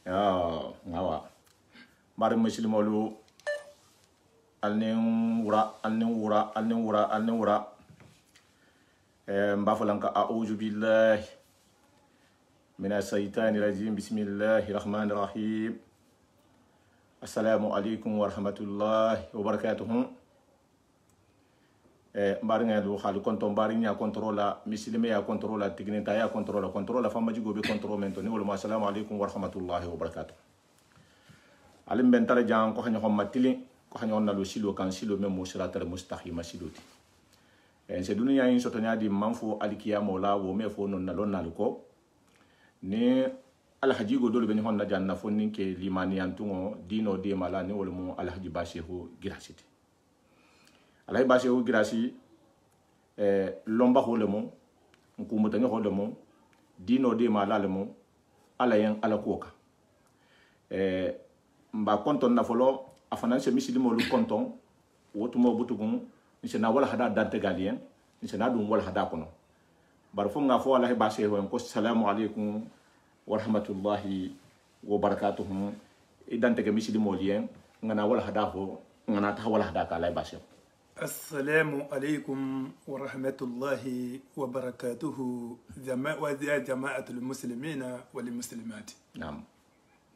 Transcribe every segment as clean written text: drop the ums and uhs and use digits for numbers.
ngawa mari muslimolu alnin wura mbafalanka a'udhu billahi minash shaitani rajim bismillahir rahmanir rahim assalamu alaikum wa rahmatullahi wa barakatuh mbari ngelu khali konto mbari nya controla misilime ya controla tignenta ya controla famaji gobe control mento ni wala assalamu alaikum wa rahmatullahi wa barakatuh alim bentare jang ko xanya xommatili ko xanya on nalu silo kan silo memo siratal mustaqima siloti se dunia yin sotonya di manfo alikiyamo la wo me fo non nalon naluko ni alhaji go dole be ni honna janna fo ninke limani antungo dino de mala ni wala mo alhaji bashehu girasiti alay bashehu girasi lomba holemo nkumota ni holemo dino de mala lemo alayen alakoka mba konton na folo afana se misilimo lu konton wotumo butugun ni se na wala hada dante galien ni se na dum wala hada kono bar fo nga fo alahi bashehu ko assalamu alaikum wa rahmatullahi wa barakatuh idante ke misilimo lien ngana wala hada ko ngana ta wala hada ka alay bashehu السلام عليكم ورحمة الله وبركاته جماعة المسلمين والمسلمات. نعم.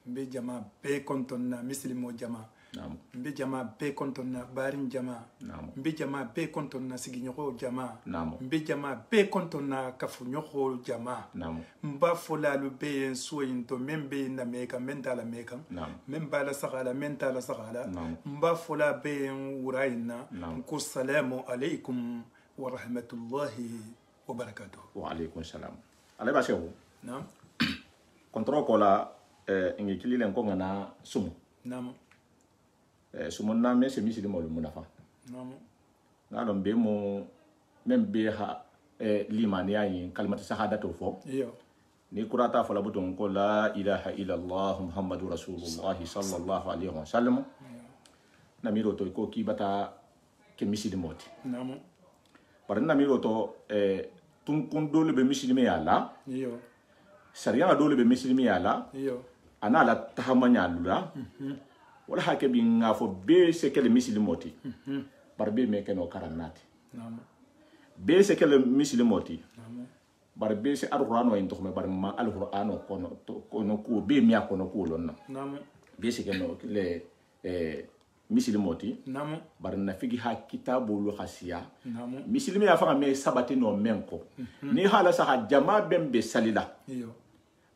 بجماعة بكونتنا مسلم وجماعة. نعم. بجماعة بكونتنا بارين جماعة. نعم. بجماعة بكونتنا سجنيو جماعة. نعم. بجماعة بكونتنا كفنيو جماعة. نعم. مبافولا لبين سوين تو من بين ميكا من تالا ميكا. نعم. من بالا سغالا من تالا سغالا. نعم. مبافولا بين وراينا. نعم. السلام عليكم ورحمة الله وبركاته. وعليكم السلام. على باشو. نعم. كنترول كولا إنجي كلي لنكو غنا سمو. نعم. سمو نامي سمي سيدي مولو منافع. نعم. نعم بيمو من بيها ليمانيا ين كلمة شهادة توفو. إيوه. ni kurata fala butun ko la ilaha illallah muhammadur rasulullah sallallahu alaihi wasallam na miro to ko kibata ke misidi moti نعم. par na miro to tun kun dole be misilimi yala إيوه. sariya dole be misilimi yala إيوه. ana la tahamanya lula wala hake bi ngafo be sekele misilimoti par be me keno karanati نعم. be sekele misilimoti نعم. bar be se alqur'ano en to me bar ma alqur'ano kono ko be mi akono ko lonna نعم. be sekeno le misilimoti نعم. bar na figi ha kitabu lu khasiya نعم. misilimi ya fa me sabati no menko ni hala sa jama bembe salila إيوه.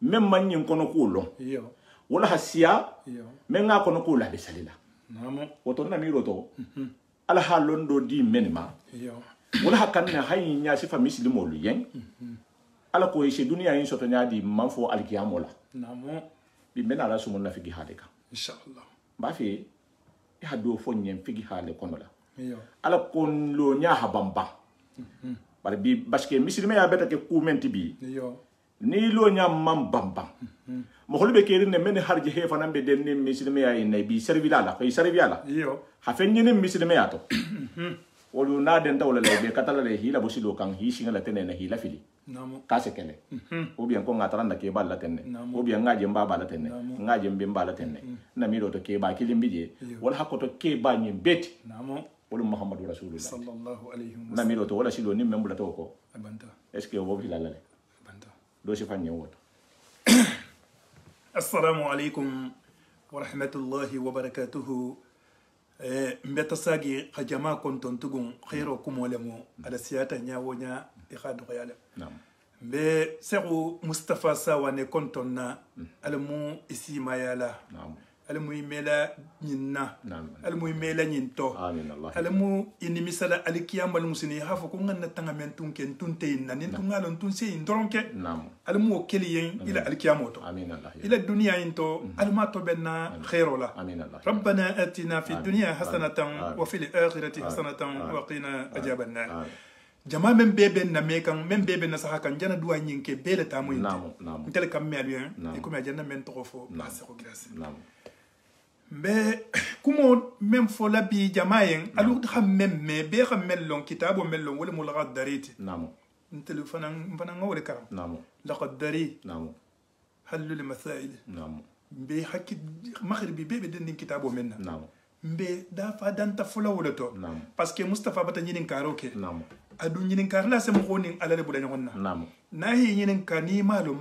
mem man yin kono ko lon إيوه. wala hasiya إيوه. men nga kono ko la be salila نعم. woto na miro to ala halon do di menma إيوه. wala hakanna hayin ya sifa misilimo lu yen ala ko yeshe dunia yin soto nyaadi manfo alkiyamola نعم. bi mena ala sumun na figi haleka إن شاء الله. ba fi e hado fo nyen figi hale kono la إيوه. ala kon lo nya habamba bar bi baske misilime ya beta ke kumenti bi إيوه. ni lo nya mam bamba mo holbe ke rinne men harje he fanan be den ni misilime ya ne bi servila la ko servila la إيوه. ha fenni ne misilime ya to wolu na den tawla le be katala le hila bosilo kan hi singa la tenene hila fili نعم. kase kele ou bien ko ngataran na ke balla tenne Namu. ou bien ngaje mba balla tenne Namu. ngaje mbe mbala tenne na miro to ke ba kilimbi je wala hakoto ke ba nyi beti نعم. wala muhammadu rasulullah صلى الله عليه na وسلم. miro to wala silo ni membula to ko أبنتا. est ce que wo bi lalale أبنتا. do si fanye woto السلام عليكم ورحمة الله وبركاته. مبتساجي خجما كنتم تقول خيركم ولمو على سياتا نيا ونيا إخاد خيالا. نعم بسرو مصطفى سواني كنتنا المو اسيما يالا نعم المو يميلا نينا نعم المو يميلا نينتو آمين الله المو إني مثلا الكيام المسني هافو كونغ نتانا من تونكن تونتين نين تونغالون تونسي اندرونك نعم المو كليين إلى الكياموتو آمين الله إلى الدنيا إنتو الماتو بنا خير ولا آمين الله ربنا آتنا في الدنيا حسنة آمين. وفي الآخرة حسنة آمين. وقنا عذاب النار آمين. jama men bebe na mekan men bebe na saka kan jana duwa nyinke bele tamu inte Naam. ntele kam me alien Naam. e comme jana men to fo Naam. passe ko grâce نعم be kumo men fo la bi jamayen alu xam men me be xam men lon kitabo men lon wala mulagad dariti نعم ntele fana ngawle karam نعم laqad dari نعم حل المسائل نعم be hakki maghribi be den kitabo menna نعم mbe da fa dan ta fula wala to نعم parce que Mustafa bata nyinin karoke نعم adu nyinin kar la sem khonin alale buda nyonna نعم nahi nyinin kani malo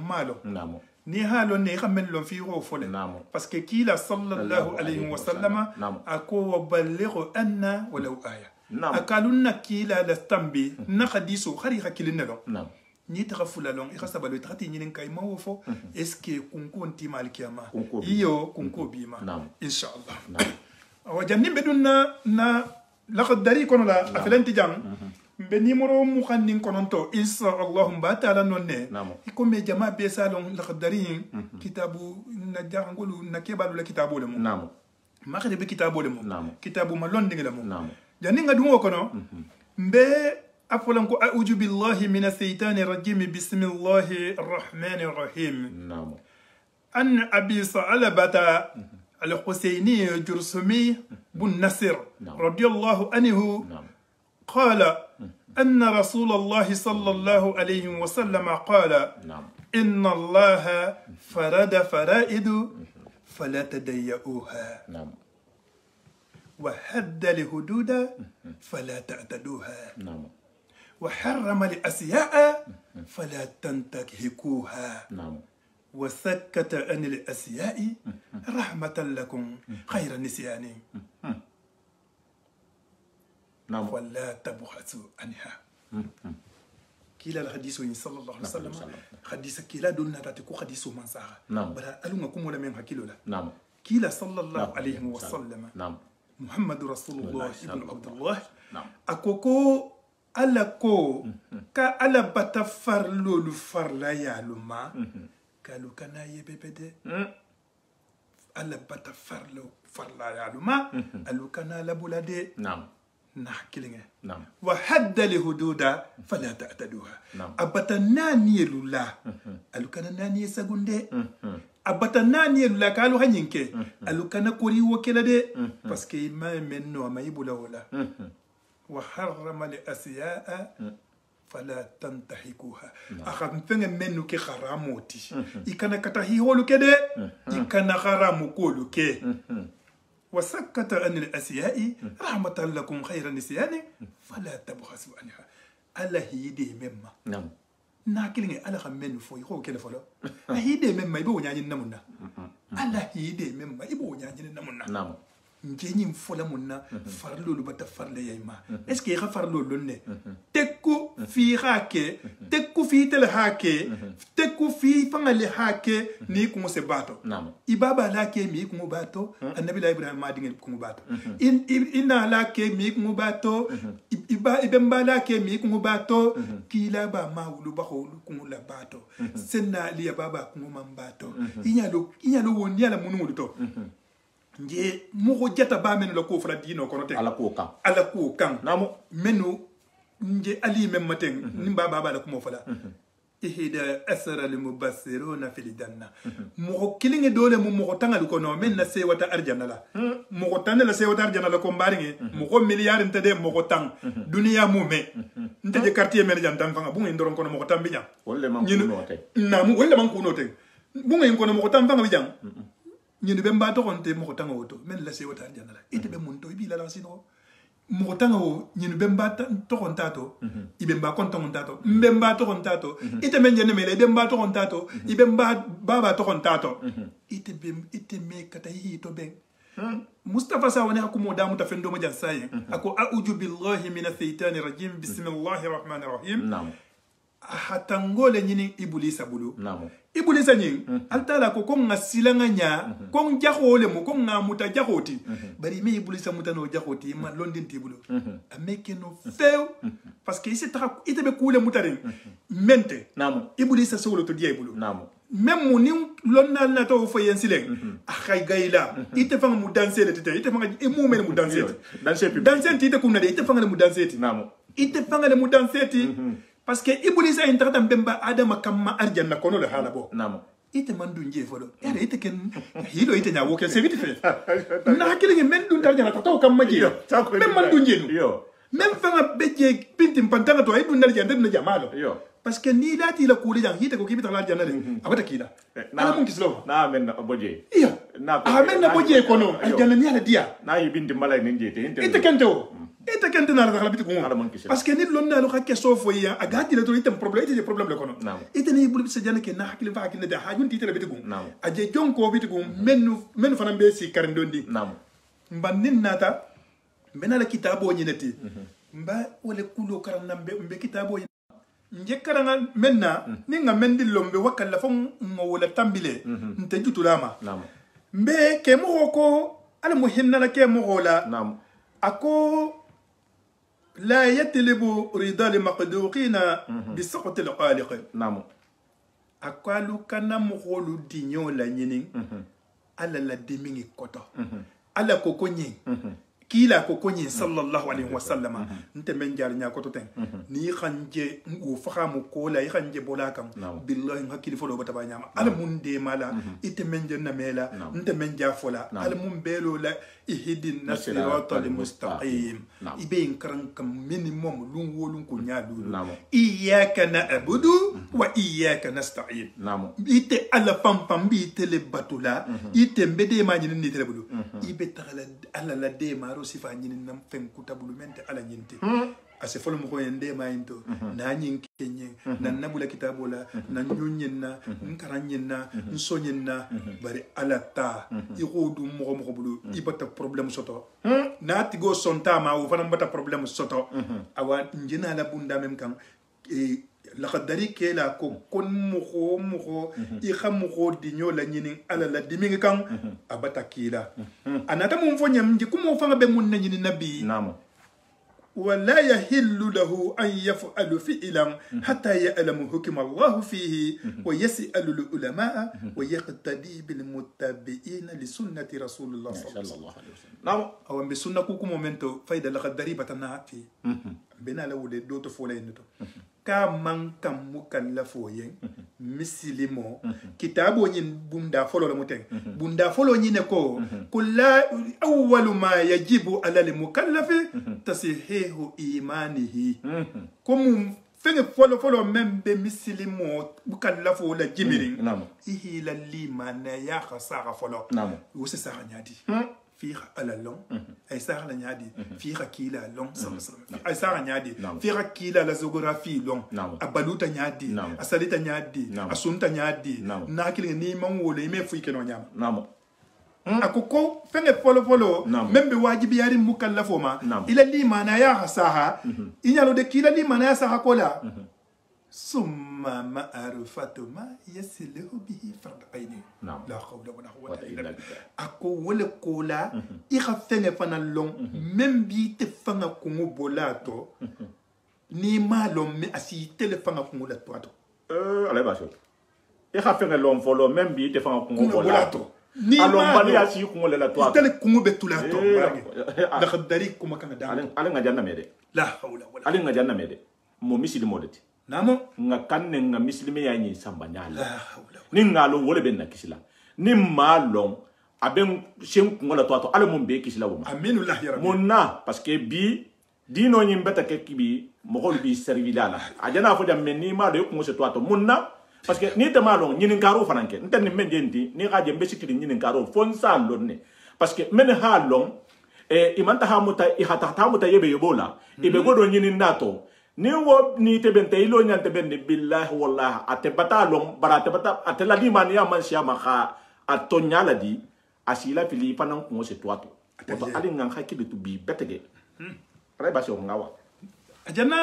نعم ni halo ne xamel lo fi ro fole نعم parce que kila sallallahu alayhi wa sallama ako wa ballighu anna walau aya نعم akalunna kila la stambi na hadisu khari hakilina lo نعم ni taga fulalong ikasabalo trati nyinin kay mawofo est-ce que kunko ntima alkiyama Kunko iyo kunko bima نعم inshallah نعم wajanni bedunna na laqad dari kono la afelanti jang be nimero mu khannin kononto insha Allah ba taala nonne ko me jama be salon laqad dari kitabu na jangulu na kebalu la kitabu le mu نعم ma khade be kitabu le mu kitabu ma londinga le mu نعم janni nga dungo kono be afolan ko a'udhu billahi minash shaitani rajim bismillahir rahmanir rahim نعم an abi sa'alabata الحسيني جرسمي بن نصر رضي الله عنه قال أن رسول الله صلى الله عليه وسلم قال إن الله فرد فرائد فلا تضيئوها وحد لحدود فلا تعتدوها وحرم لأشياء فلا تنتهكوها وسكت عن الأشياء رحمة لكم خير النسيان ولا تبحثوا عنها كلا الحديث صلى الله عليه وسلم حديث كلا دون نتاتكو حديث من ساعة برا ألونا كم ولا من حكيلو لا كلا صلى الله عليه وسلم محمد رسول الله ابن عبد الله أكوكو ألاكو كألا بتفرلو لفرلا يالما kalu kana yebebede ala bata farla yaluma alu kana labulade na kilinge wa hadda li hududa fala ta'taduha abata nani lula alu kana nani sagunde abata nani lula kalu hanyinke alu kana kori wokelade parce que ma menno mayibula wala wa harrama li asya'a فلا تنتهكوها أخذ فين منو كي خراموتي إكنا كتاهي هولو كده إكنا خرامو كولو كي وسكت عن الأشياء رحمة لكم خير النسيان فلا تبخسوا عنها الله يدي مما نعم ناكلين الله خمن فوي هو كده فلو هيدي مما يبو نياني نمنا الله يدي مما يبو نياني نمنا نعم njenyi mfola munna farlo lu bata farle yayma est-ce que farlo lonne tekku fi hake tekku fi tel hake tekku fi fangale hake ni ko se bato ibaba lake mi ko bato annabi ibrahim ma dingel ko bato inna lake mi ko bato ibemba lake mi ko bato kila ba ma wulu ba holu ko la bato senna li baba ko man bato inyalo woni ala munu to nje mugo jata ba menu la ko fala dino kono te ala ko kan namo menu nje ali memmaten nimba baba la ko mo fala ihida asara lil mubassiruna fil janna mugo kilinge dole mugo tangal ko no men na se wata arjana la mugo tanal la se wata arjana la ko mbaringe mugo milliard ntade mugo tang dunia mume nte quartier men jantan fanga bungi ndoron kono mugo tambinya wolle man kuno te namu wolle man kuno te bungi kono mugo tam fanga bijang ñene be mbato konte mo tanga woto men la se wota janala ite be munto bi la sino mo tanga wo ñene be mbata to kontato ibe mba konto kontato mbe mbato kontato ite men ñene mele be mbato kontato ibe mba baba to kontato ite me kata yi to ben Mustafa sa woni hakumo damu ta fendo mo jan saye ako a'udhu billahi minash shaitani rajim bismillahir rahmanir rahim hatangole ñini ibulisa bulu ibulisa ñing altala ko nga silanga nya ko jaxole mo ko nga muta jaxoti bari mi ibulisa muta no jaxoti ma londin tibulu ameke no few parce que isi ta ite be kule mutaren mente ibulisa solo to diay bulu même mu ni lonna na to fo yen silen akhay gayla ite fanga mu danser le tete ite fanga e mu mel mu danser danser ite kunna de ite fanga mu danser ite fanga mu danser parce que ibulisa inta tam bemba adama kamma arjanna kono le halabo ite mandu nje folo ere ite ken hilo ite nya woke se vite fait na kile men dun tarjana to kamma je même mandu nje no même fanga beje pintim pantanga to ay dun dal jande no jamalo parce que ni lati la kuli jang hita ko kibita la janna de abata kila ala mun kislo na men na boje iya na men na boje ko no al janna ni ala dia na yibindi malay ni jete ite kente na la khala biti ko parce que ni lonna lo hakke so fo ya agati la to item problème ite problème le kono ite ni bulu se janna ke na hakili fa hakili de hajun tite la biti ko aje jonko biti ko menu fana be si karendondi mbannin nata mbena la kitabo nyineti mba wala kulo karanna mbe kitabo nje karanga menna ninga mendi lombe wakalla fon mo wala tambile nte jutulama mbe ke mo ko ala mo hinna la ke mo la ako la yatlibu rida li maqduqina bi saqt al qaliq akalu kana mo holu dinyo la nyini ala la dimingi koto ala ko konyi kila ko konyi sallallahu alaihi wasallam nte men jar nya ko to ten ni khanje ngu fahamu ko la khanje bolakam billahi hakili folo bata ba nyama ala mun de mala ite men janna mela nte men ja fola ala mun belo la ihdin nasiratal mustaqim ibe nkran kam minimum lun wolun ko nyaadu iyyaka na'budu wa iyyaka nasta'in ite ala pam pam bi tele batula ite mbede ma ni tele bulu ibe tagala ala la de ma sifa ñinin nam fen kutabulu mente ala ñinte ase folo mo ko yende mayinto na ñin kenye nan nabula kitabola nan ñonyenna nkaranyenna nsonyenna bari ala ta i xodu mo bulu i bata problème soto na tigo sonta ma wo fana bata problème soto awa njina la bunda mem kan lakadari ke la ko kon mo i xamu dinyo la ñinin ala la dimingi kan abata kila anata mum fo ñam ji kumo fa be mun ñini nabi namo wala yahillu lahu an yaf'alu fi'lan hatta ya'lamu hukm Allah fihi wa yas'alu al ulama wa yaqtadi bil muttabi'in li sunnati rasulullah sallallahu alaihi wasallam namo awam be sunna ku momento fayda lakadari batana fi bena la wule do to fo la yendo ka man kam mukallafo yen misilimo kitabo nyin bunda folo la muten bunda folo nyine ko kulla awwalu ma yajibu ala al mukallafi tasihihu imanihi comme fenge folo membe misilimo mukallafo la jimirin ihi la limana ya khasara folo wose sa nyadi fiha ala long ay sa la nyadi fiha kila long ay sa nyadi fiha kila la geographie long abaluta nyadi asalita nyadi asunta nyadi nakili ni mangole me fuike no nyama akoko fenge folo membe wajibi yari mukallafo ma ila limana ya hasaha inyalo de kila limana ya saha kola summa ma'arifatu ma yasiluhu bihi fard ayni la hawla wala quwwata illa billah ako wala kola i khafene fana long membi te fanga kungu bolato ni malom me asi telefanga kungu la toato ale ba so i khafene long folo membi te fanga kungu bolato ni bali asi kungu la toato tele kungu betulato la khadari kuma kana da ale ngajanna mede la hawla wala ale ngajanna mede mo misili modeti namo nga kanne nga mislime ya nyi samba nyala ni ngalo wole ben na kisila ni malon aben shen ngola to ale mum be kisila wuma aminullah ya rabbi monna parce que bi dino nyi mbeta ke kibi mo ko bi servilala ajana fo jam men ni ma do ko se to monna parce que ni te malon nyi ngaro fananke nten men dendi ni gaje mbe sikiri nyi ngaro fon sa lonne parce que men ha long imanta ha muta I hata ta muta yebe yobola ibe godo nyi nato ni wo ni te bente ilo nyante bende billahi wallahi ate batalong barate bata ate la dimani ya man siya maka atonya la di asila fili panan ko se toato to ali ngang hakili to bi betege reba so ngawa ajana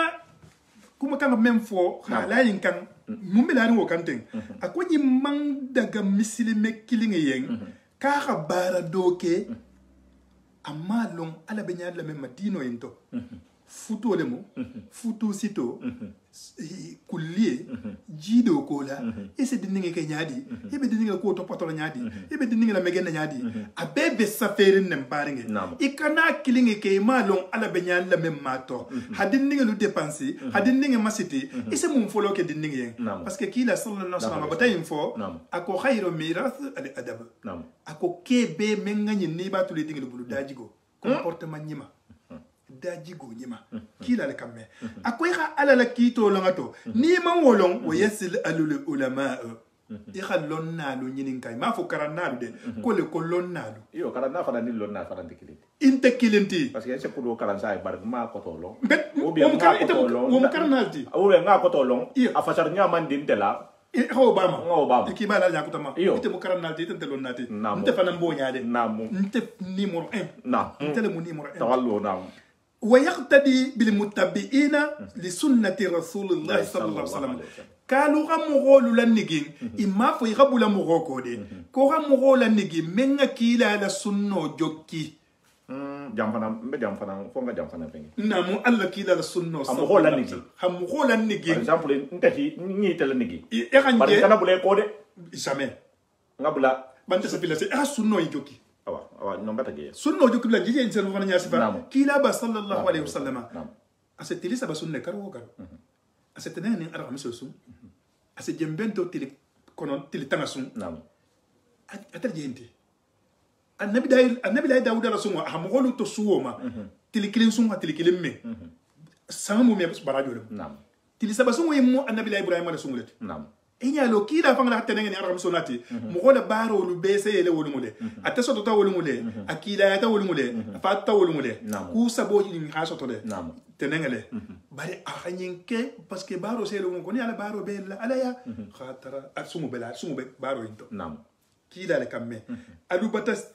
kuma kan même fo la yin kan mumbela ni wo kanten akonyi man daga misilime kilinge yen ka bara doke amma long ala benya la même madino yento futo lemo futo sito kulliye jido kola ese dinninge ke nyaadi ebe dinninge ko to patolo nyaadi ebe dinninge la megenda nyaadi abebe saferin nem paringe ikana kilinge ke malon ala benyan la mem mato hadinninge lu dépenser hadinninge masiti ese mum folo ke dinninge parce que kila sallallahu alaihi wasallam batay info ako khayru mirath al adab ako kebe menga ni ba tuli dingle bulu dajigo comportement nyima daji go nyima kila le kamme akoy kha ala la kito longato ni man wolon wa yasil alul ulama i khallon nalu nyinin kay ma fo karanalu de ko le kolon nalu yo karana fana ni lon na fana dikiliti inte kilinti parce que c'est ko do karansa e bar ma ko to long o bien o karanalti o bien nga ko to long a fasar nyaman din dela Obama ki bala nya kutama ite mo karam nalti ite lon nati nte fana mbonya de nte numéro 1 nte le numéro 1 tawallo nam wa yaqtadi bil muttabi'ina li sunnati rasulillah sallallahu alaihi wasallam kalu gamugolu la nigin imma fo yabula mugoko de ko gamugolu la nigin menga kila la sunno jokki jamfana fo nga jamfana pengi namu alla kila la sunno sallallahu alaihi wasallam hamu hola nigi par exemple ntati ni tele nigi e xanje par kana bule ko de jamais ngabula bante sa pila se sunno yi jokki awa no mbata ge sunno jokki bla jije en fana nya sifa kila ba sallallahu alaihi wasallam ase tilisa ba sunne karo karo ase tenene ara miso sun ase jembento tili kono tili tangasun atar jente annabi day dawud ala sunwa hamgolu to suwoma tilikilin sunwa tilikilin me samu me barajo nam tilisaba sunwa yimmo annabi day ibrahim ala sungulet nam enyalo kila fanga hatta ngene ara sonati mo gola baro lu bese ele wolumule ateso to wolumule akila ya ta wolumule fatta wolumule ku sabo ni haso to de nam tenengele bari ahanyinke parce que baro selo ko ni ala baro be ala ya khatara asumu be baro into nam kila le kamme adu batas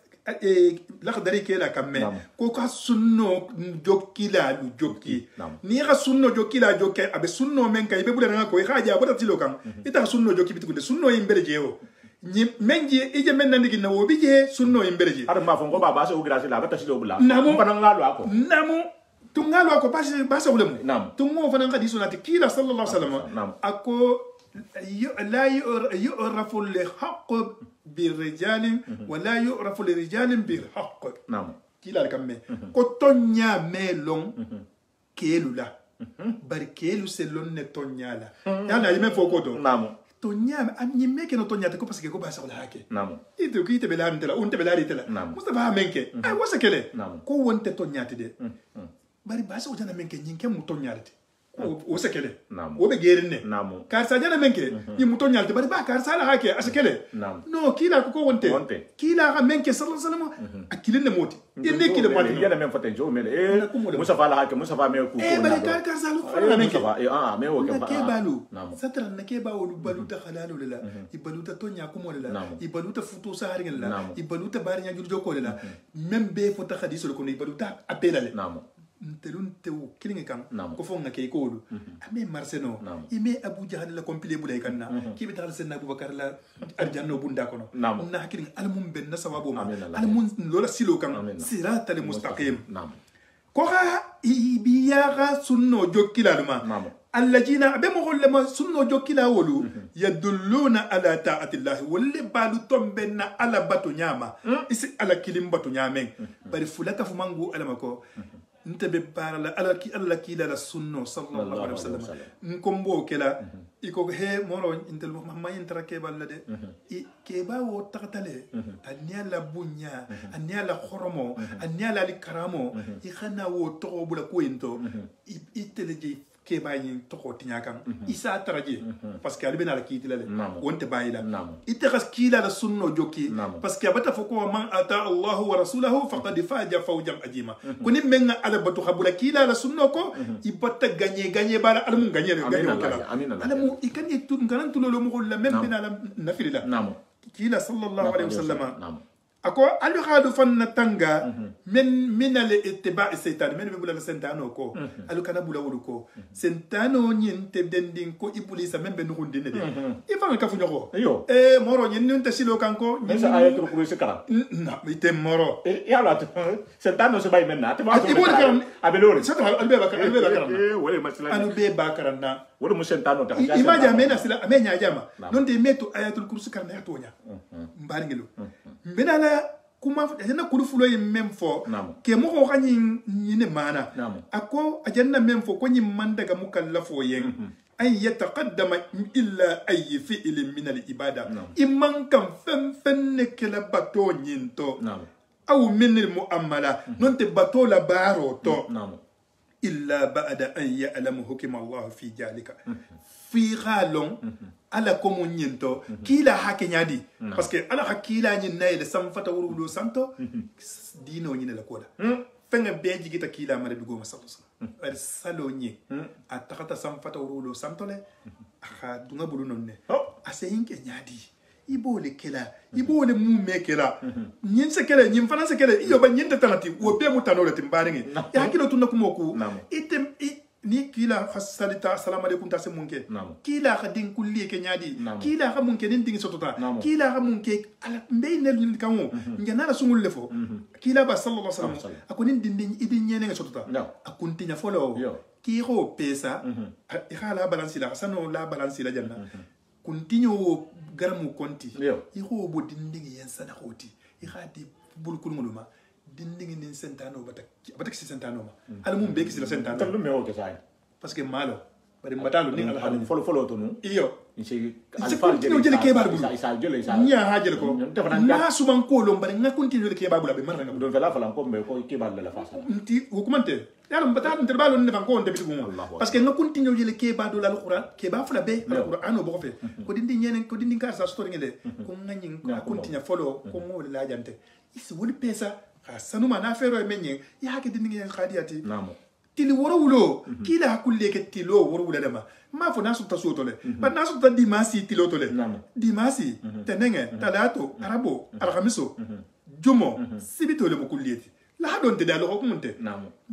lakhdari kela kamme ko ka sunno jokkila lu jokki ni ga sunno jokkila jokke abe sunno men kay be bulana ko haja bota tilo kan ita sunno jokki bitude sunno yimbere jewo ni menji ije men nandi na wobi je sunno yimbere je ar ma fo ngo baba so grasi la bata tilo bula namu fana ngalo ako namu tungalo ako basa ulemu tungo fana ngadi sunati kila sallallahu alaihi wasallam ako la yu'rafu li haqq بالرجال ولا يعرف لرجال بالحق نعم كلا كمه كوتونيا ميلون كيلولا بركيلو سلون نتونيالا انا يمه فوكودو نعم تونيا اني ميكي نو تونيا تكو باسكو باسا ولا هاكي نعم ايتو كيتي بلان تلا اونت بلاري تلا مصطفى منكي اي وسكله كو وانت تونيا تدي بري باسا وجانا منكي نينكي مو تونيا تي o sekele o be gerine karsa jana menke ni muto nyalte bari ba karsa la hake asekele no kila ko wonte kila ga menke sallallahu alaihi wasallam akilin moti inde kile moti yana men fata jo mele musa fa la hake musa fa me ku ko bari karsa lu fa menke me o ke balu satra na ke ba o baluta khalalu la ibaluta tonya ko molela ibaluta futo sahari la ibaluta bari nya jurjo ko la membe fota khadisul ko ibaluta apelale ntelun tew kilinge kan ko fonga ke ko du ame marseno ime abu jahal la compilé bulay kanna ki be tal sen abubakar la arjanno bunda kono na hakiling almum ben na sawabu ma almun lola silo kan siratal mustaqim ko ha ibiyaga sunno jokkilaluma allajina be mo golle ma sunno jokkila wolu yadulluna ala ta'ati allah walli balu tombenna ala batu nyama isi ala kilim batu nyamen bari fulaka fumangu alama ko nte be parala ala ki alla ki la sunno sallallahu alaihi wasallam nkombo kela iko he moro intel ma intara ke balade ke ba wo takatale anya la bunya anya la khoromo anya la karamo i khana wo to bula ko into iteleji ke bayi to ko tinya kan isa taraje parce que alibena la kiti lale wonte bayila ite khas kila la sunno jokki parce que abata foko man ata Allah wa rasulahu faqad faja fawjan ajima kuni menga ala batu khabula kila la sunno ko ibata gagner bala alamu gagner alamu ikani tun ganan tulolo mo la même bina la nafila kila sallallahu alaihi wasallam ako alu khadu fanna tanga min al ittiba' seytan men be bula sentano ko alu kana bula wulu ko sentano nyinte dendin ko ibulisa men be nugundi ne de ifan ka funyo ko moro nyin nunta silo kanko ni sa ayatul kursi kara na ite moro ya la sentano se bay menna te ma so abelori satra albe bakara wala masala alu be bakara na wala mu sentano ta imaja mena sila amenya jama non de metu ayatul kursi kara na tonya mbaringelo mbena kuma ajana kulu fulo yi memfo ke mo ko kanyi ne mana ako ajana memfo ko nyi manda ga mukallafo yen ay yataqaddama illa ay fi'l min al ibada imman kan fen kala bato nyinto aw min al muamala non te bato la baro to illa ba'da an ya'lamu hukma Allah fi jalika fi halon ala komo nyento kila hake nyadi parce que ala hakila nyi nayle sam fata wuro santo dino nyi la koda fenga beji gita kila mare dugo masallo ar salo nyi atakata sam fata wuro santo le akha dunga bulu nonne ase yinke nyadi ibole kela ibole mume kela nyin se kela nyin fana se kela iyo ba nyin tanati wo be mutano le timbaringe ya hakilo tunna kumoku item ni kila khasalita assalamu alaikum ta se munke kila khadin kulli ke nyadi kila kha munke din ding sotota kila kha munke ala mbeyne lin kanwo ngena la sungul lefo kila ba sallallahu alaihi wasallam akoni din idin nyene nga sotota akunti nya follow ki ho pesa ikhala balance la sano la balance la janna kuntinyo garamu konti iho bo dindingi yen sana khoti ikhadi bul kulmuluma dindingi nin sentano batak si sentano ma ala mum be kisila sentano tan me o ke sai parce que malo bari matalo ni ala folo to nu iyo ci alfa jele ke babu isa jele isa nya hajel ko na suman ko lo bari ngakunti jele ke babu la be maranga don fela fala ko me ko ke babu la fa nti hukumante yalla mbata nter balo ne ban ko on debi ko parce que ngakunti jele ke babu la alquran ke ba fala be alquran o bo fe ko dindi nyenen ko dindi ka sa story ngele ko ngani ngakunti nya folo ko mo la jante isi woni pesa sanuma na fero menye ya hake dindi ngen khadiyati namo tili woro wulo kila hakulle ke tilo woro wula dama ma fo nasu ta soto le ba nasu ta dimasi tilo to le dimasi tenenge talato arabo alhamiso jumo sibito le bukulliyeti la don te dalo ko munte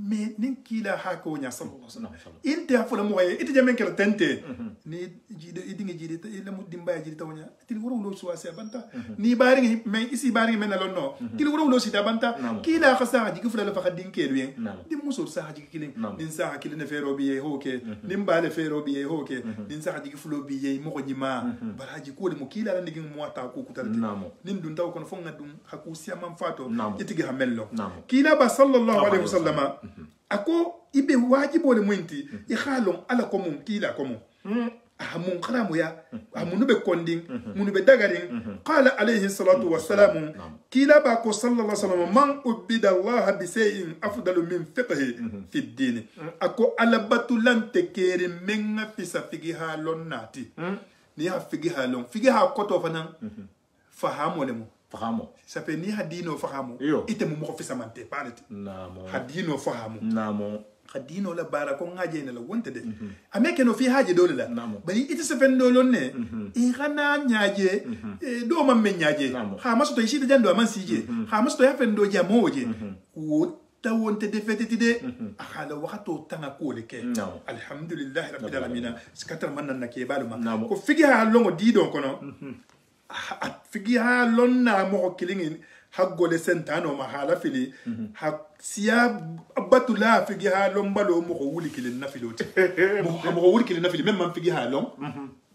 mais nin kila hako nya sallallahu alaihi wasallam inte afola mo waye ite jamen kala tente ni jide idinge jide ile mu dimba jide tawnya tili woro wulo suwa se banta ni bari men isi bari men la no tili woro wulo si da banta kila khasa jigi fula la fakadin ke luyen di musul sa jigi kilin din sa hakili ne fero biye hoke nin bale fero biye hoke din sa jigi fulo biye mo ko nyima baraji ko de mo kila la ndigin mo ata ko kutalti nin dun taw kon fo ngadum haku siamam fato itigi hamello kila ba sallallahu alaihi wasallam ako ibe wajibo le mwinti ikhalon ala komum kila komum ahamun kharamu ya amunu be konding munu be dagarin qala alayhi salatu wassalam kila ba ko sallallahu alaihi wasallam man ubida allah bi shay'in afdalu min fiqhi fi ad-din ako ala batulan tekere menga fisa figi halon nati ni ha figi ha koto fanan fahamo le mo fahamo ça fait ni hadino fahamo ite mo ko fisa mante parati namo hadino fahamo namo hadino la bara ko ngaje ne la wonte de ameke no fi haje dole la bari ite se fen dole ne e khana nyaaje do ma men nyaaje ha maso to yishide jando man sije ha maso to ya fen do jamoje wo ta wonte de feteti de akhala waqto tanga ko le ke alhamdulillah rabbil alamin skatar man na ke baluma ko figi ha longo dido kono figi ha lonna mo kilingin haggole sentano ma hala fili ha siya batula figi ha lombalo mo ko wuli kilin nafiloti mo ko wuli kilin nafili même man figi ha lon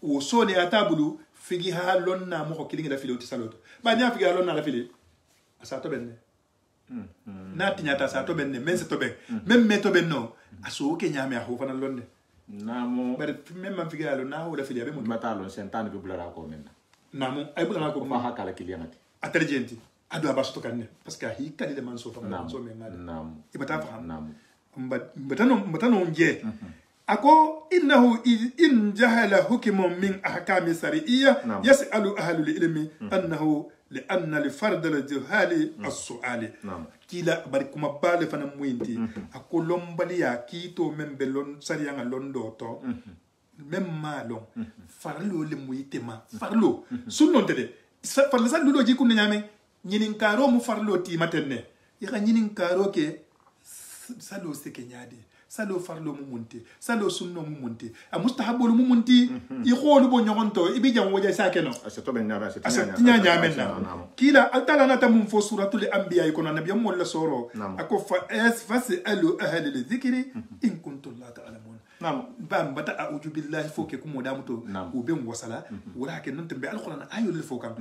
o sone atabulu figi ha lonna mo ko kilin nafiloti saloto ba nya figi ha lonna nafili asa to benne na tinyata sa to benne men se to be même me to benno aso ke nyame a ho fana londe namo bare même man figi ha lonna ho la fili abe mo matalo sentano bi bulara ko menna namo ay bulana ko ma hakala kiliyamati atarjenti adu abaso kanne parce que hi kadi de man so fam so me ngade nam ibata faham nam mbatano nje ako innahu in jahala hukmun min ahkami sariyya yas'alu ahlul ilmi annahu li anna li fard al juhali as-su'ali kila bari kuma bale fana muinti ako lombali ya kito membelon sariya ngalondo to même malon farlo le muitema farlo sunnon tede farlo sa lulo jikun nyame nyinin karo mu farlo ti matenne yaka nyinin karo ke salo seke nyade salo farlo mu munti salo sunno mu munti a mustahabul mu munti i kholu bo nyogonto ibi jam woja sakeno asato ben nyaba asati nyame na kila altala na tamun fo suratul anbiya ikono nabiyam wala soro ako fasalu ahli lidhikri in kuntum la ta'lamun bam bata a'udhu billahi foke kumo damuto ubem wasala wala ke non tembe alquran ayul fokam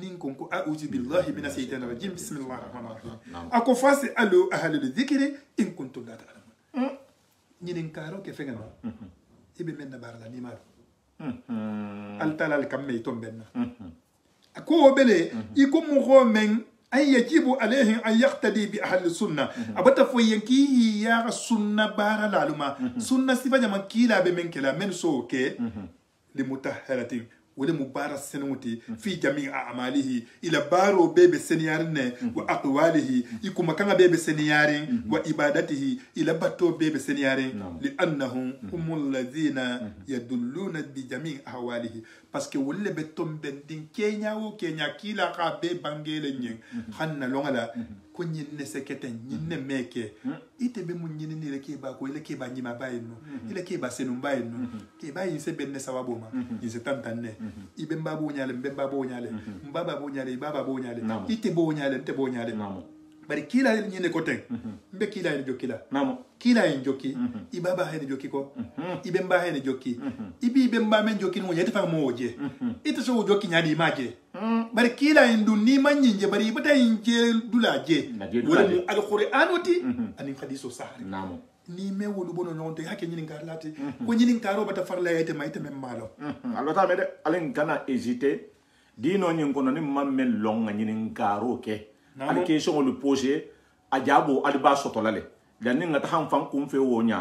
nin kon ko a'udhu billahi minash shaitanir rajim bismillahir rahmanir rahim ako fasalu ahli lidhikri in kuntum la ta'lamun ñinin karo ke fengano ibe men na barala ni ma altala al kamme tombenna ko bele iko mo go men أي يجب عليهم أن يقتدي بأهل السنة أبتا فوينكي يا السنة بارا لالما سنة سفا من كيلا بمن كلا من سوكي لمتهرة ولمبارا السنوتي في جميع أعماله إلى بارو بيب سنيارين وأقواله يكو مكان بيب سنيارين وإبادته إلى باتو بيب سنيارين لأنهم هم الذين يدلون بجميع أحواله parce que wolle be tomben din Kenya o Kenya kila ka be bangele nyen hanna longala ko nyinne sekete nyinne meke ite be mun nyinne le ke ba ko le ke ba nyima bayino ile ke ba senu bayino ke ba yin se benne sawabo ma yin se tantanne ibe mbabo nyale mbeba bo nyale mbaba bo nyale baba bo nyale ite bo nyale nte bo nyale bari kila nyine ko ten mbe kila en jokila kila en joki ibaba hen joki ko ibe mba hen joki ibi ibe mba men joki no yete fa moje ite so joki nyadi maje bari kila en du ni manyinje bari ibata inje dulaje wala mu alquran oti ani hadiso sahari ni me wolu bono non te hake nyinin karlati ko nyinin karo bata farla yete mayte mem malo allo ta mede alen kana hésiter dino nyin kono ni mammel longa nyinin karo ke ali question le poser ajabo alba sotolale dan nga ta ham fan kum fe wonya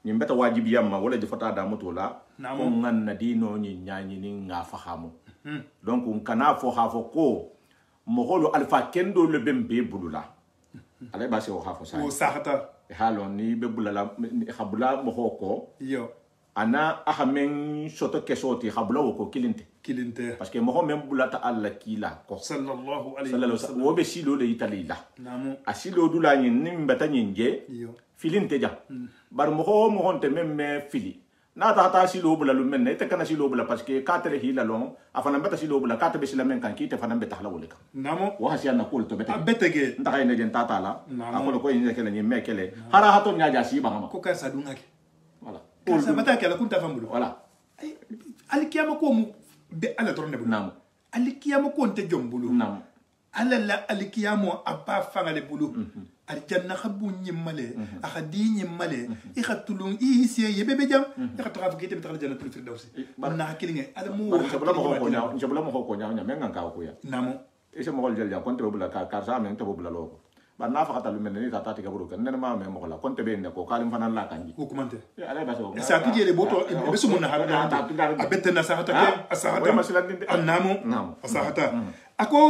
ni mbeta wajibi yamma wala defata da motola ko nganna dino nyi nyanyi ni nga fahamu donc on kana fo hafo ko mo holo alfa kendo le bembe bulula ale ba se o hafo sa o sahata halon ni be bulala khabula mo hoko yo ana ahamen soto kesoti khabula ko kilinte parce que mo même bulata alla kila ko sallallahu alayhi wasallam wo be silo le italila asilo dula nyi nimbata nyinje filinte ja bar mo honte même fili na ta silo bula lu men te kana silo bula parce que katre hila lon afana beta silo bula katre be sila men kan ki te fana beta hala woleka wo hasiya na kul to beta betege ndaka ine den tata la akolo ko ine kele nyi mekele hara hato nyaja si bangama ko ka sadunga ke voilà ka bata kala kunta famulu voilà alkiyama ko mu be ala torne bulu alkiyama ko nte jombulu ala la alkiyamo abba fangale bulu aljanna khabu nyimale akhadi nyimale ikhatulun ihisiye yebebe jam ikhatrafu kite bitakal jannatul firdausi na hakilinge ala mu njabula mo ko nya menga ka ko ya namo ese mo gol jelja konte bula ka sa men to bula loko ba na fa katalu men ni tata tiga buru kan nen ma me mo la konte be ne ko kalim fanan la kanji ko kumante ala ba so sa kije le boto be sumu na harada abette na sahata ke asahata namo asahata ako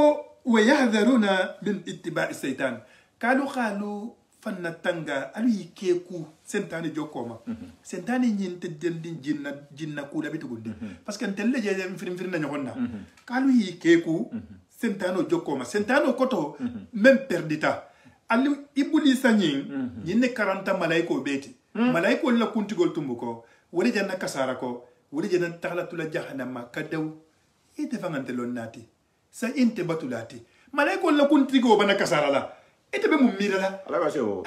ويحذرون من اتباع الشيطان قالوا فنتنغا علي كيكو سنتاني جوكوما سنتاني نينت دين جننا كولا بتغود باسكو انتل جي فرين نيغونا قالوا كيكو سنتانو جوكوما سنتانو كوتو ميم پرديتا علي ابليس نين 40 ملائكه بيتي ملائكه لا كنتي غول تومبكو ولي جنا كساركو ولي جنا تخلاتو جهنم كدو يتفانتلون ناتي sa inte batulati malaiko la kuntigo bana kasara la ite be mumira la ala ba seo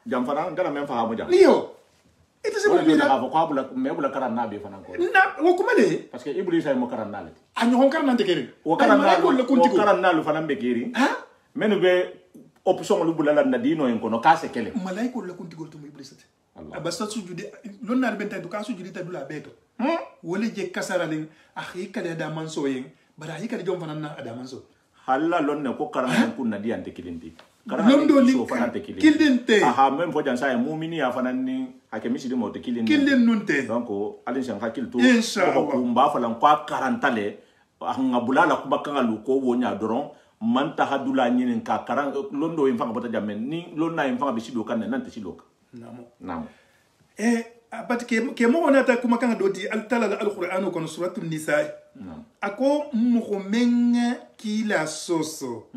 jam fana ngala men fahamu jam niyo ite se mumira ha ko abula me bula karanna be fana ko na wo kumale parce que iblis ay mo karanna le anyo hon karanna te keri wo karanna lu fana be keri menu be option lu bula la na dino en ko no kase kele malaiko la kuntigo to iblis te abasa sujudi lonna be tan to ka sujudi ta dula beto wole je kasara len akhi kale da manso yen bara hika de jom fanana adaman so halla lonne ko karana kun nadi ante kilindi londo ni so fanante kilinte aha même fo jansa mu'mini ya fanani hakemi sidi mo te kilindi kilin nunte donc alin san hakil to ko mba falan ko karantale nga bulala ko bakanga lu ko wonya doron man ta hadula nyinin ka karan londo yim fanga bata jamen ni lonna yim fanga be sido kan nante sido namo but ke mo onata kuma kan doti altala alquran ko suratul nisa ako mo menga kila soso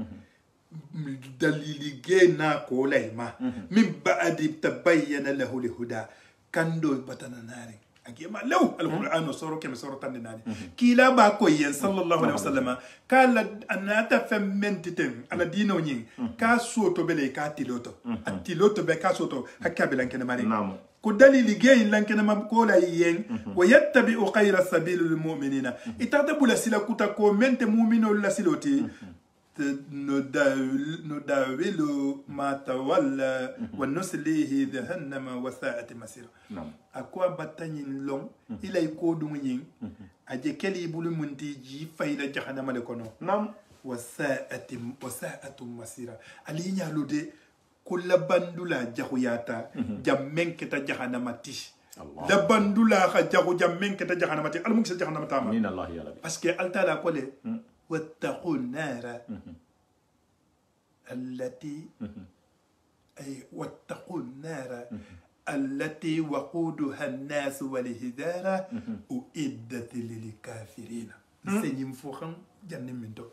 dalili gena ko laima min ba'di tabayyana lahu alhuda kando batana nari akema law alquran soro kem soro tan nani kila ba ko yen sallallahu alaihi wasallam kala anata fementitem ala dino nyin ka soto bele ka tiloto atiloto be ka soto hakabela ken mari ko dalili geyin lankena mam ko la yen wa yattabi'u khayra sabilil mu'minina itatabu la sila kuta ko mente mu'mino la siloti nudawilu ma tawalla wa nuslihi jahannama wa sa'at masira akwa batanyin long ilay ko dum yin aje keli bulu munti ji fayda jahannama le kono وساءة مسيرة علي نالو دي كل بندولا جهوياتا جمين كتا جهنمتي لبندولا جهو جمين كتا جهنمتي المكس جهنم تاما من الله يا ربي باسكو التالا كولي واتقوا النار التي أي واتقوا النار التي وقودها الناس والهدارة أعدت للكافرين سيني مفوخم جنن منتو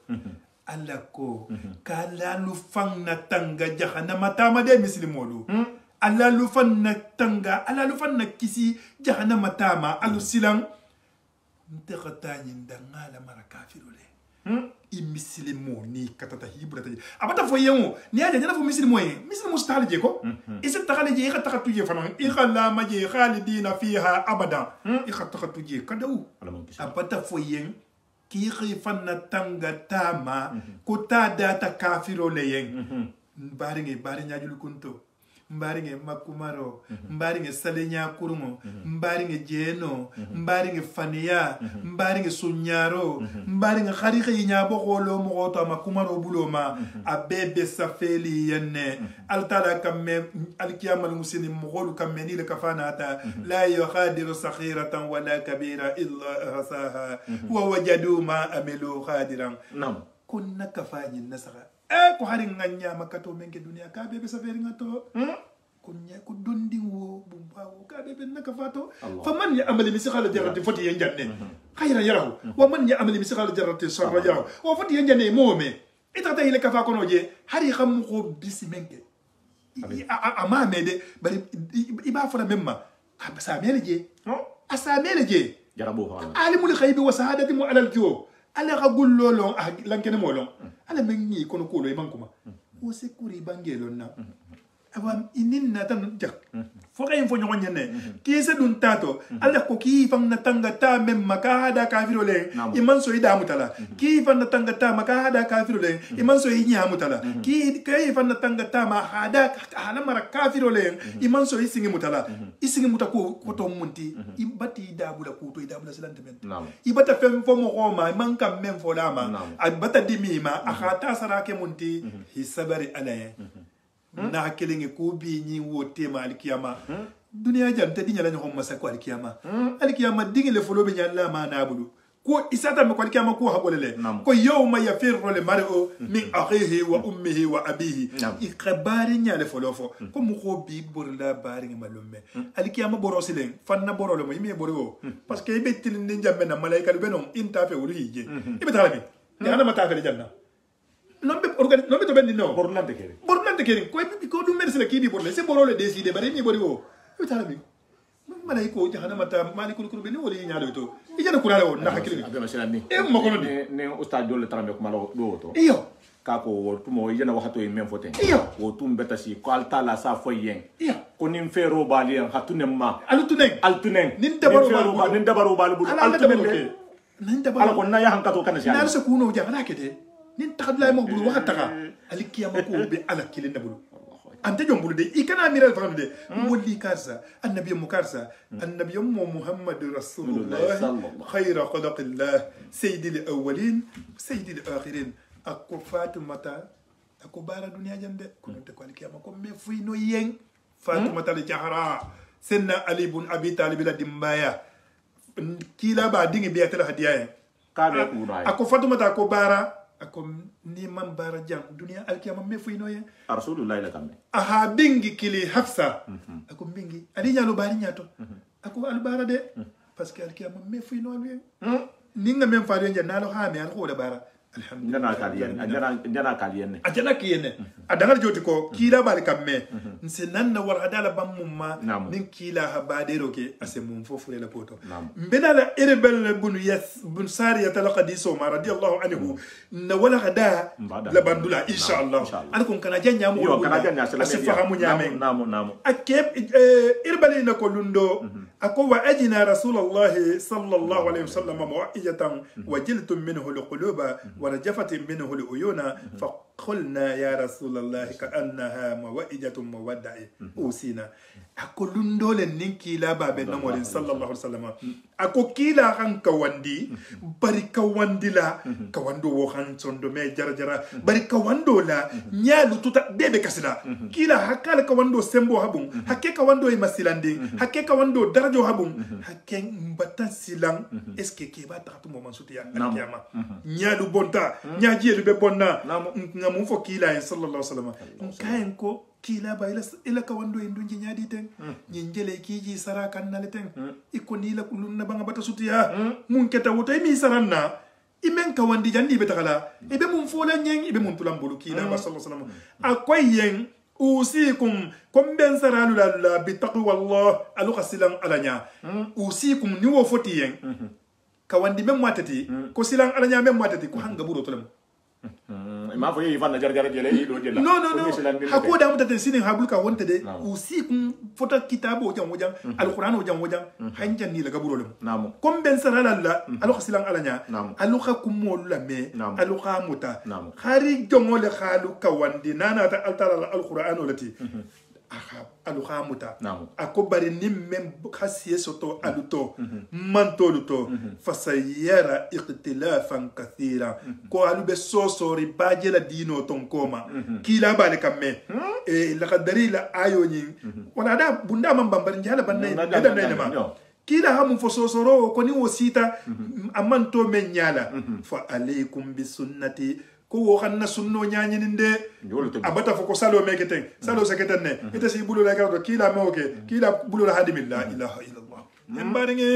alako kala lu fang na tanga jahannama tama de muslimolu ala lu fan na tanga ala lu fan na kisi jahannama tama alu silang ntekata nyinda ngala mara kafirule i muslimo ni katata hibra taji abata fo yemo ni aja nyana fo muslimo ye muslimo stale je ko isi takale je ka takatu je fanan i khala ma je khalidina fiha abada i khatakatu je kadau abata fo yen ki fanna tanga tama ko ta data kafiro leyen mbaringe barinya kunto mbaringe makumaro mbaringe salenya kurumo mbaringe jeno mbaringe faniya mbaringe sunyaro mbaringe kharikhi nyabo kholo mo to makumaro buloma abebe safeli yenne altala kamme alkiyamal muslimin mughulu kamme ni kafana ata la yukhadiru sakhiratan wala kabira illa hasaha wa wajadu ma amilu khadiran nam kunna kafanyi nasara ko hari nganya makato menke dunia ka bebe saferi ngato kunya ku dondi wo bumbawo ka bebe nakafato faman ya amali misikhala jarati foti yanjanne khayran yarahu wa man ya amali misikhala jarati sarra yarahu wa foti yanjanne mome itata ile kafa kono je hari kham ko bisimenke ama mede bari iba fara memma asa meleje asa meleje jarabo hala alimul khaybi wa sahadati mu alal kiwo ala gagul lolo lankene molon ala mengi kono kolo imankuma o sekuri bangelo na avam inin na tan jak foka info nyon nyane ki se dun tato ala ko ki fam na tanga ta mem maka hada kafiro le iman so ida mutala ki fam na tanga ta maka hada kafiro le iman so inya mutala ki kay fam na tanga ta ma hada hala mara kafiro le iman so isingi mutala mutako ko to munti ibati da bula ko to ida bula silante men ibata fem fo mo ko ma man kam mem fo lama abata dimi ma akhata sarake munti hisabari alaye na kelenge ko bi ni wote ma alkiyama dunia janta dinya la nyoma sa ko alkiyama alkiyama dingi le folo be nyalla ma na bulu ko isata me ko alkiyama ko habolele ko yawma yafirru le mar'u min akhihi wa ummihi wa abihi ikhabari nya le folo fo ko mu ko bi borla bari malumme alkiyama borosilen fanna borolo mo yimi boro parce que be tilinde jambe na malaika le benon inta fe wulu hije ibe talabi ni ana mata fe janna non be to bendi no borlante keri ko dum mer sele kibi borle se borole décider bari mi bori wo tala mi malay ko jahana mata malikul kurbe ni woli nyaado to ijana kurale won na hakili abe masala ni mo ko ne ustad dole tarambe ko malo do to iyo ka ko wo tumo ijana waxato e men foten iyo wo tum betasi ko altala sa foyen iyo ko nim fero bali en hatunem ma altunen nin dabaru bali bulu altunen nin dabaru ala ko na ya hankato kana na se kuno jahana kede nin taxadlay mo bulu waxa taxa alkiyama ko be ala kilin da bulu ante jom bulu de ikana miral fam de molli karsa annabi mukarsa annabi muhammad rasulullah khayra khalqillah sayyidil awwalin sayyidil akhirin akko fatimata akko bara dunya jande ko nte ko alkiyama ko me fuino yen fatimata al jahra senna ali ibn abi talib la dimbaya kila ba dingi be tala hadiya kabe kuray akko fatimata ko bara ako ni man bara jam dunia alkiyama me fuino ye rasulullah la kambe aha bingi kili hafsa ako bingi ali nyalo bari nyato ako albara de parce que alkiyama me fuino alwe ninga men faado njanalo ha me al ko bara alhamdulillah njana kaliyenne ajana kiyenne adangal joti ko kila bari kamme nse nanna war hadala bammuma nin kila habadero ke ase mum fofure la poto mbedala erebel bun sariya talaqadiso ma radiyallahu anhu na wala hada la bandula inshallah alkum kana janya mu asifahamu nyame namo akeb erebel na ko lundo ako wa ajina rasulullah sallallahu alaihi wasallam mau'izatan wajiltum minhu alquluba ورجفت منه العيون قلنا يا رسول الله كأنها موئجة مودع أوسينا أكو لندول ننكي لا باب نمور صلى الله عليه وسلم أكو كيلا عن كواندي بري كواندي لا كواندو وخان صندو مي جرا جرا بري كواندو لا نيالو توتا بيبي كسلا كيلا حكال كواندو سمبو هبون حكي كواندو يمسيلاندي حكي كواندو درجو هبون حكي مبتان سيلان اسكي كيبا تغطو مومن سوتيا الكياما نيالو بونتا نياجي لبي بونا ngamu fo kila en sallallahu alaihi wasallam kayen ko kila ba ila ka wando en dunji nyaadi ten nyinjele kiji sara kan naleten iko ni la kulunna banga bata sutiya mun keta woto mi saranna imen ka wandi jandi be takala ibe mun fola nyen ibe mun tulam bulu kila ba sallallahu alaihi wasallam akoy yen usikum kom ben saralu la bi taqwa allah alu khasilan alanya usikum ni wo foti yen ka wandi mem matati ko silan alanya mem matati ko hanga buro tulam ma fo yi fanna jar jar jele yi do jella no hako da mutata sinin habul ka wonta de usi kun fota kitabo jam wajam alquran wajam wajam hanjan ni la gaburo lum namo kom ben sarala la alu khasilan alanya alu khakum molla me alu khamuta khari jongole khalu kawandi nana ta altara alquran lati alu khamuta ako bari nim mem khasiye soto aluto mantoluto fasayara ikhtilafan kathira ko alu be sosori bajela dino ton koma kila bale kamme la qadari la ayoni wala da bunda man bambar njala banay da nay ma kila hamu fo sosoro ko ni wosita amanto men nyala fa alaykum bi sunnati ko wo xanna sunno nyaanyini nde abata fo ko salo meketen salo seketen ne ite si bulu la gardo kila mawke kila bulu la hadimi la ilaha illa allah embarenge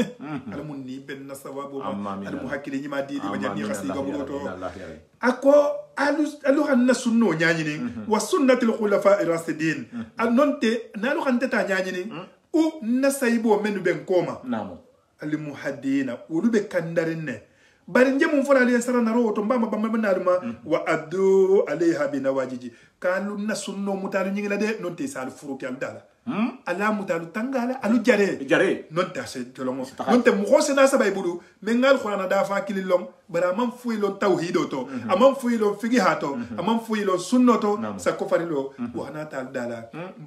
alamun ni ben sawabu al muhakkili nyima didi ma janni khasi gabuto ako alu xanna sunno nyaanyini wa sunnatul khulafa ar-rasidin anonte nalu xante ta nyaanyini o nasaybo menu ben koma namo al muhaddina wulu be kandarinne bari njemu mfona ali sara na roho to mbama bamba naluma wa adu alaiha binawajiji kanu na sunno mutalu nyingila de non te sal furuki al dala ala mutalu tangala alu jare non ta se tolongo non te mo khosena sa bay budu mengal khwana da fa kililong bara man fuilo tawhido to amam fuilo figi hato amam fuilo sunno to sa ko farilo wa na ta dala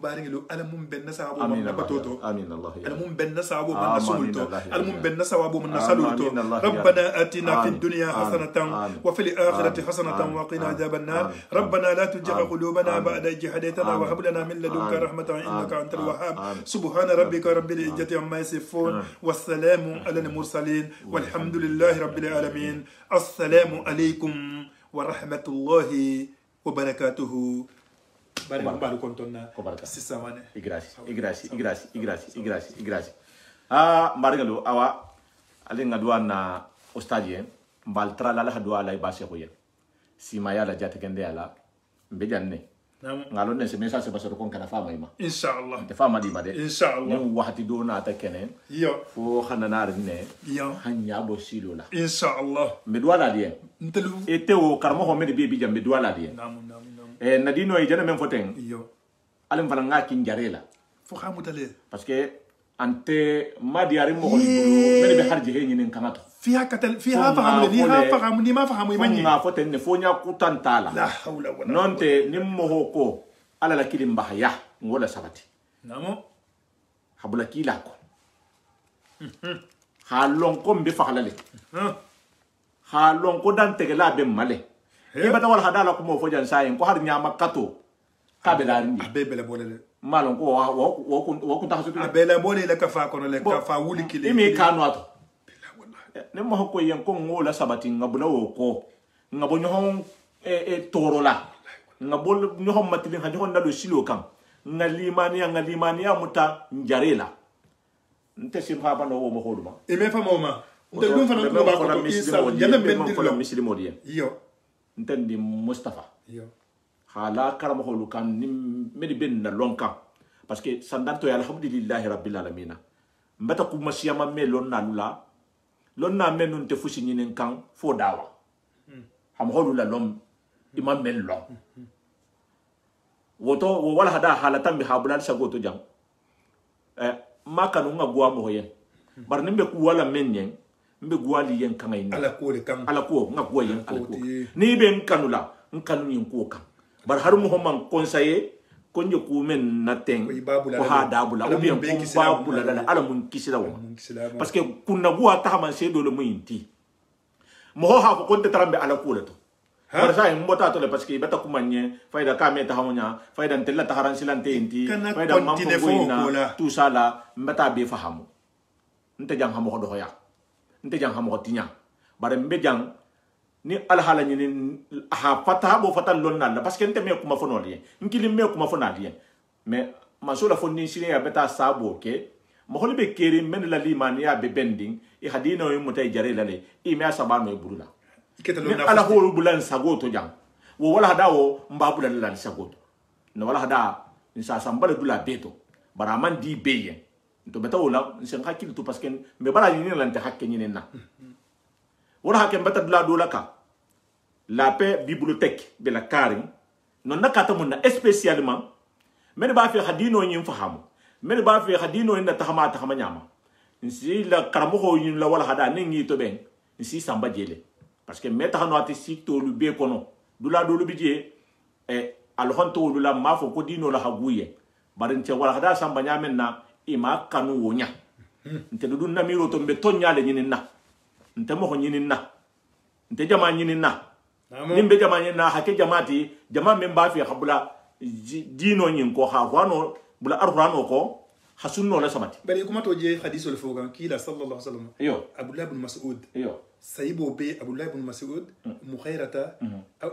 bari lo ala mum ben sababu man batoto amin allah ala mum ben sababu man nasulto ala mum ben sababu man nasulto rabbana atina في الدنيا حسنة وفي الآخرة حسنة وقنا عذاب النار ربنا لا تزغ قلوبنا بعد إذ هديتنا وهب لنا من لدنك رحمة إنك أنت الوهاب سبحان ربك رب العزة عما يصفون والسلام على المرسلين والحمد لله رب العالمين السلام عليكم ورحمة الله وبركاته بارك كنتنا سيسامane igrasi mbarigalo awa alinga duana ostadien mbal trala la hadwa la ibase ko yen sima yala jate kende ala mbejanne ngalo ne se message basoro kon kana fama ima inshallah te fama di bade inshallah ni wahati do na ta kenen yo fo xana nar ne yo hanya bo silo la inshallah me douala dien ntelu ete o karmo ho me de bi jambe douala dien namu nadino e jana men foten yo alim fana ngaki njarela fo xamutale parce que ante madiari mo ko me be harje he nyinen kanato فيها كتل فيها فهم فيها فهم ني ما فهموا يمني ما فتن فونيا كوتانتالا لا حول ولا نونت نمو كو على لا كلم بحيا ولا سبتي نامو حبلا كيلاكو حالون كوم بفخلالي حالون كو دان تگلا بم مالي يبتا ولا هدالا كو مو فوجان ساين كو har nyama kato kabela ringi abebele bolele malon ko wo kun taxatu abela bolele ka fa kono le ka fa wuli kili imi kanu ato ne mo ko yen ko ngola sabati ngabula wo ko ngabo nyohon toro la ngabol nyohon matilin ha nyohon nalo silo kan ngalimania muta njarela nte sim ha bano wo mo hoduma e me fa moma nte dum fa no ko ba ko isa yana men dirlo muslimo diye yo nte ndi mustafa yo hala karamo holu kan ni medi ben na lonka parce que sandanto ya alhamdulillah rabbil alamin mbata ku masiyama melon na lula lonna menun te fusi nyinen kan fo dawa ham holu la lom imam mel lo woto wala hada halatan bi habulan sagoto jang makanu nga gwa mo yen bar nimbe ku wala menyen mbe gwali yen kan ay ala ko le kan ala ko nga gwa yen ala ko ni ben kanula nkanu yin ko kan bar har mo man conseiller ko nje ku men na ten ko ha dabula ou bien ko babula la ala mun kisila wa parce que kunna buwa ta man se do le muyinti mo ha ko konte tarambe ala kula to bar sa en mbota to le parce que beta kumanye fayda ka meta hamunya fayda ntella ta haran silante inti fayda mam ko ina tout ça là mbata be fahamu nte jang hamo ko do ya nte jang hamo ko tinya bare mbe jang ni alhala ni ha fata bo fata lonna la parce que nte me kuma fono lien nkili me kuma fono lien mais masula fonni sine ya beta sabo ke mo holi be keri men la limani ya be bending e hadino e mutay jare la le e me asaba no e burula ni ala holu bulan sagoto jang wo wala hada wo mbabula la sagoto no wala hada ni sa sambale dula beto baraman di beye to beta wala sen hakki to parce que me bala ni lan ta hakke ni na wala hakke beta dula dola ka la paix bibliothèque de la Karim non nakata mun na spécialement men ba fi hadino yin fahamu men ba fi hadino yin tahama nyama nsi la karamo ho yin la wala hada ne ngi to ben nsi samba jele parce que meta hano ati sikto lu be kono dula do lu bije e al honto lu la mafo ko dino la haguye barin ce wala hada samba nyamen na ima kanu wonya nte dudun na miro to be tonyale nyinin na nte mo ho nyinin na nte jama nyinin na nimbe jamanye na hake jamati jama memba fi habula dino nyin ko ha wano bula arhurano ko hasunno la samati bari kuma to je hadithul fogan kila sallallahu alaihi wasallam yo abdullah ibn mas'ud yo sayibo be abdullah ibn mas'ud mukhairata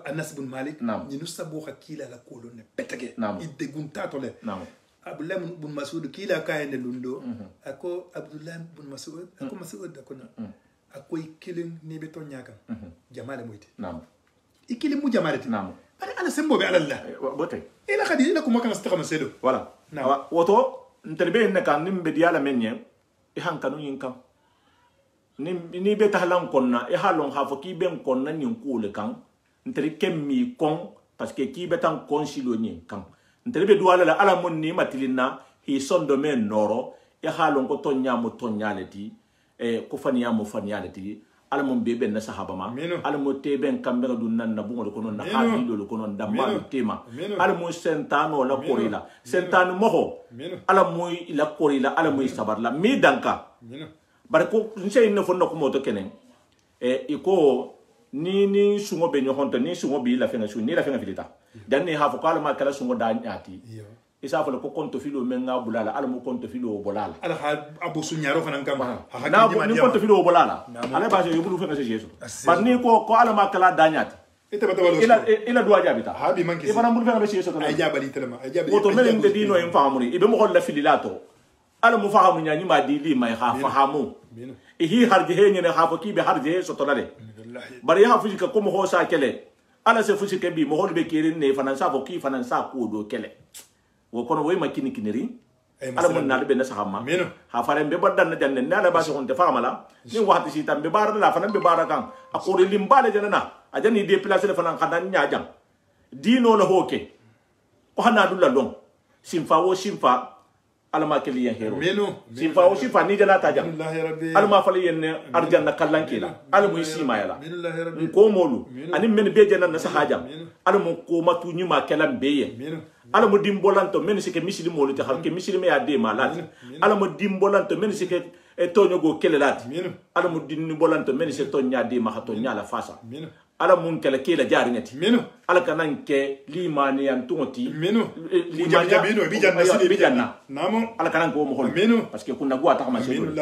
anas ibn malik ni nusabu hakila la kolone petage idde gunta to le abdullah ibn mas'ud kila kayende lundo ako abdullah ibn mas'ud ako mas'ud akona ako ikilin ni beto nyaka jamale moyti ikili mu jamarati ari ala sembo be ala Allah bote ila khadi ila kuma kana stakama sedo voilà woto nterbe ne kan nimbe diala menye e hankanu yinkan ni be tahlan konna e halon hafo ki ben konna nyin kule kan nteri kemmi kon parce que ki betan konsilo nyin kan nterbe duala la ala mon ni matilina hi sondo men noro e halon ko tonya mo tonyaleti e ko faniya mo faniyaleti ala mon bebe na sahaba ma ala mo teben kambera dun nan na bungo ko non na hadilo ko non damba tema ala mo sentano la korila sentano moho ala mo ila korila ala mo sabar la mi danka bar ko nse ne fonna ko moto kenen e iko ni sungo be nyohonto ni sungo bi la fenga su ni la fenga filita dan ni ha fo kala ma kala sungo da nyati isa fala ko konto filo menga bulala ala mo konto filo bolala ala ha abu sunyaro fanan kam ha na ni konto filo bolala ala ba je yubulu fenga se jesu par ni ko ala ma kala danyati ila duwa jabita ha bi manki ibana mun fenga be jesu to ay jabali telema ay jabali woto melen de dino en famuri ibe mo holla fililato ala mo fahamu nyani ma di li may ha fahamu hi harje he nyene ha fo kibe harje so to lale bari ha fuji ka ko mo ho sa kele ala se fuji ke bi mo holbe kirin ne fanan sa fo ki fanan sa ko do kele wo kono way makini kiniri ala mun na be na sahama ha fare be baddan na janne na ala ba so honte famala ni wahti si tambe bar la fanan be barakan akori limbale janana ajani de place le fanan kadan nyaajam dino la hoke ko hana dulla long simfa wo simfa ala ma keli yan hero simfa wo simfa ni jana tajam ala ma fali yen arjanna kallankila ala mu sima yala ko molu ani men be janana sahajam ala mu ko matu nyima kelam beye ala mo dimbolanto men sike misili molu te harke misili me ya de malati ala mo dimbolanto men sike e tonyo go kelelati ala mo dimbolanto men sike tonya de ma hato nyala fasa ala mun kala kela jarinati ala kanan ke limani an tungoti limani bi janna namo ala kanan ko mo hol parce que kunna go ata ma selu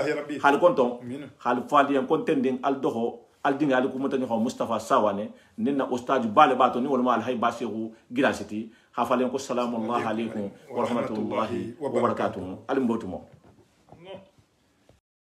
hal konton hal fali en kontending al doho al dinga al kumata ni Mustafa Sawane nenna ustad bale bato ni wala al hay basiru girasiti hafalen ko salamu alaykum wa rahmatullahi wa barakatuh al mbotumo